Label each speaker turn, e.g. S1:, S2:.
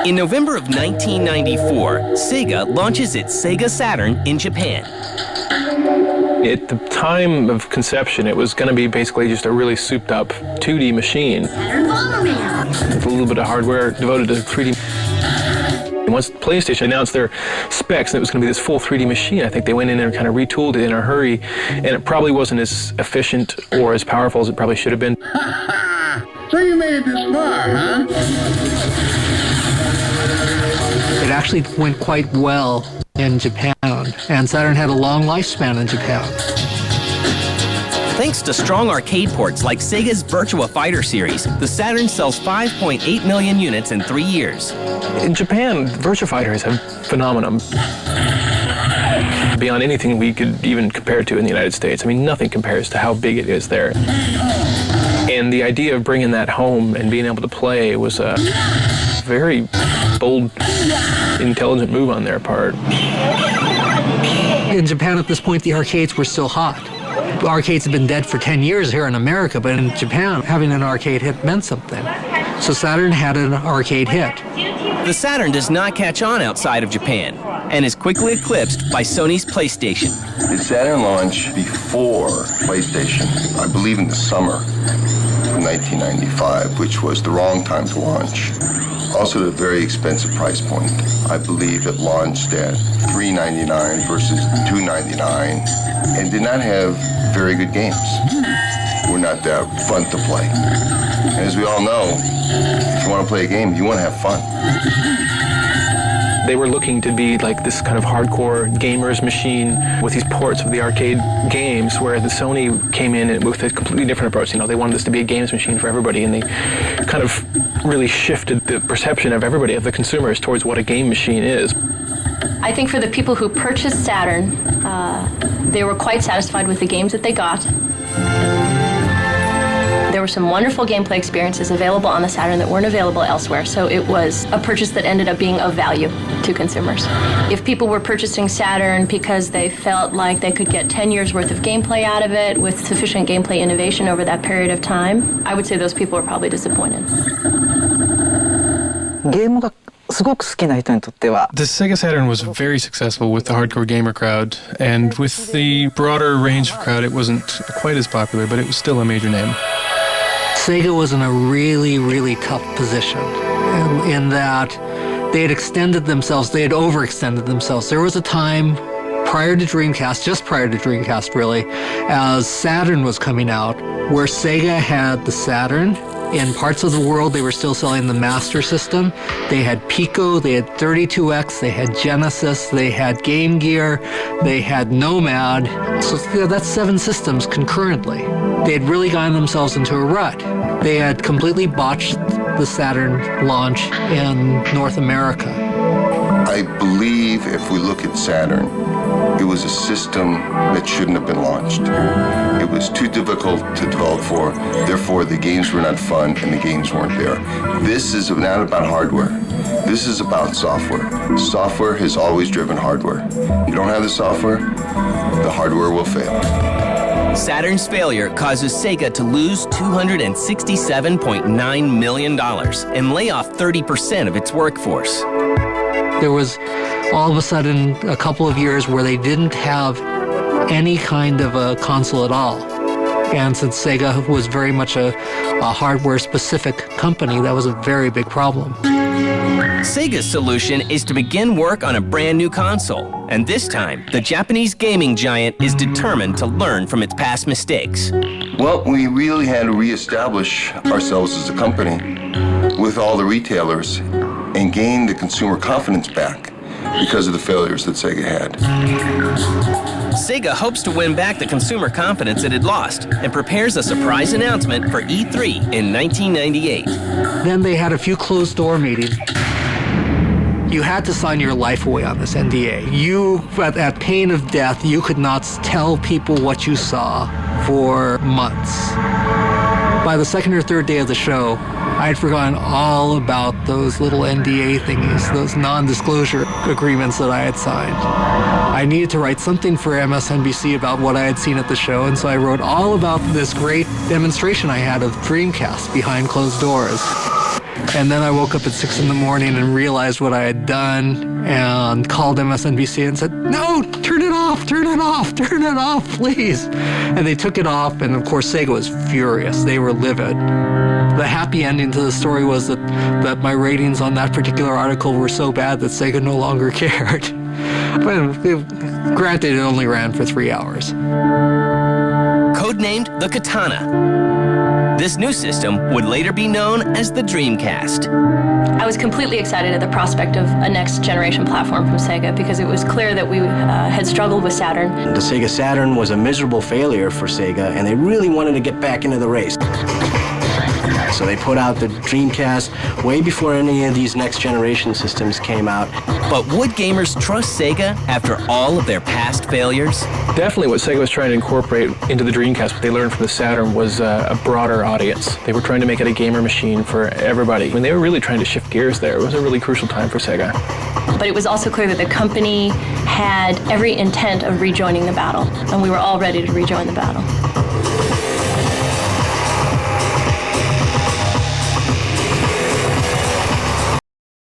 S1: In November of 1994, Sega launches its Sega Saturn in Japan.
S2: At the time of conception, it was going to be basically just a really souped-up 2D machine with a little bit of hardware devoted to 3D. Once PlayStation announced their specs and it was going to be this full 3D machine, I think they went in and kind of retooled it in a hurry, and it probably wasn't as efficient or as powerful as it probably should have been.
S3: So you made it this far, huh?
S4: It actually went quite well in Japan, and Saturn had a long lifespan in Japan.
S1: Thanks to strong arcade ports like Sega's Virtua Fighter series, the Saturn sells 5.8 million units in 3 years.
S2: In Japan, Virtua Fighter is a phenomenon beyond anything we could even compare it to in the United States. I mean, nothing compares to how big it is there. And the idea of bringing that home and being able to play was a very bold, intelligent move on their part.
S4: In Japan at this point, the arcades were still hot. Arcades have been dead for 10 years here in America, but in Japan, having an arcade hit meant something. So Saturn had an arcade hit.
S1: The Saturn does not catch on outside of Japan and is quickly eclipsed by Sony's PlayStation.
S5: The Saturn launched before PlayStation, I believe in the summer of 1995, which was the wrong time to launch. Also at a very expensive price point. I believe it launched at $399 versus $299 and did not have very good games. Were not that fun to play. And as we all know, if you want to play a game, you want to have fun.
S2: They were looking to be like this kind of hardcore gamers machine with these ports of the arcade games, where the Sony came in with a completely different approach. You know, they wanted this to be a games machine for everybody, and they kind of really shifted the perception of everybody, of the consumers, towards what a game machine is.
S6: I think for the people who purchased Saturn, they were quite satisfied with the games that they got. There were some wonderful gameplay experiences available on the Saturn that weren't available elsewhere, so it was a purchase that ended up being of value to consumers. If people were purchasing Saturn because they felt like they could get 10 years worth of gameplay out of it with sufficient gameplay innovation over that period of time, I would say those people were probably disappointed.
S7: The Sega Saturn was very successful with the hardcore gamer crowd, and with the broader range of crowd, it wasn't quite as popular, but it was still a major name.
S4: Sega was in a really, really tough position in that they had extended themselves, they had overextended themselves. There was a time prior to Dreamcast, just prior to Dreamcast really, as Saturn was coming out, where Sega had the Saturn. In parts of the world, they were still selling the Master System. They had Pico, they had 32X, they had Genesis, they had Game Gear, they had Nomad. So that's 7 systems concurrently. They had really gotten themselves into a rut. They had completely botched the Saturn launch in North America.
S5: I believe if we look at Saturn, it was a system that shouldn't have been launched. It was too difficult to develop for, therefore the games were not fun and the games weren't there. This is not about hardware. This is about software. Software has always driven hardware. You don't have the software, the hardware will fail.
S1: Saturn's failure causes Sega to lose $267.9 million and lay off 30% of its workforce.
S4: There was all of a sudden a couple of years where they didn't have any kind of a console at all. And since Sega was very much a hardware-specific company, that was a very big problem.
S1: Sega's solution is to begin work on a brand new console. And this time, the Japanese gaming giant is determined to learn from its past mistakes.
S5: Well, we really had to reestablish ourselves as a company with all the retailers and gain the consumer confidence back because of the failures that Sega had.
S1: Sega hopes to win back the consumer confidence it had lost and prepares a surprise announcement for E3 in 1998.
S4: Then they had a few closed-door meetings. You had to sign your life away on this NDA. You, at pain of death, you could not tell people what you saw for months. By the second or third day of the show, I had forgotten all about those little NDA thingies, those non-disclosure agreements that I had signed. I needed to write something for MSNBC about what I had seen at the show, and so I wrote all about this great demonstration I had of Dreamcast behind closed doors. And then I woke up at 6 in the morning and realized what I had done and called MSNBC and said, no, turn it off, please. And they took it off, and of course Sega was furious. They were livid. The happy ending to the story was that my ratings on that particular article were so bad that Sega no longer cared. But granted, it only ran for 3 hours.
S1: Codenamed the Katana. This new system would later be known as the Dreamcast.
S6: I was completely excited at the prospect of a next-generation platform from Sega because it was clear that we had struggled with Saturn.
S8: The Sega Saturn was a miserable failure for Sega, and they really wanted to get back into the race. So they put out the Dreamcast way before any of these next-generation systems came out.
S1: But would gamers trust Sega after all of their past failures?
S2: Definitely what Sega was trying to incorporate into the Dreamcast, what they learned from the Saturn, was a broader audience. They were trying to make it a gamer machine for everybody. I mean, they were really trying to shift gears there. It was a really crucial time for Sega.
S6: But it was also clear that the company had every intent of rejoining the battle, and we were all ready to rejoin the battle.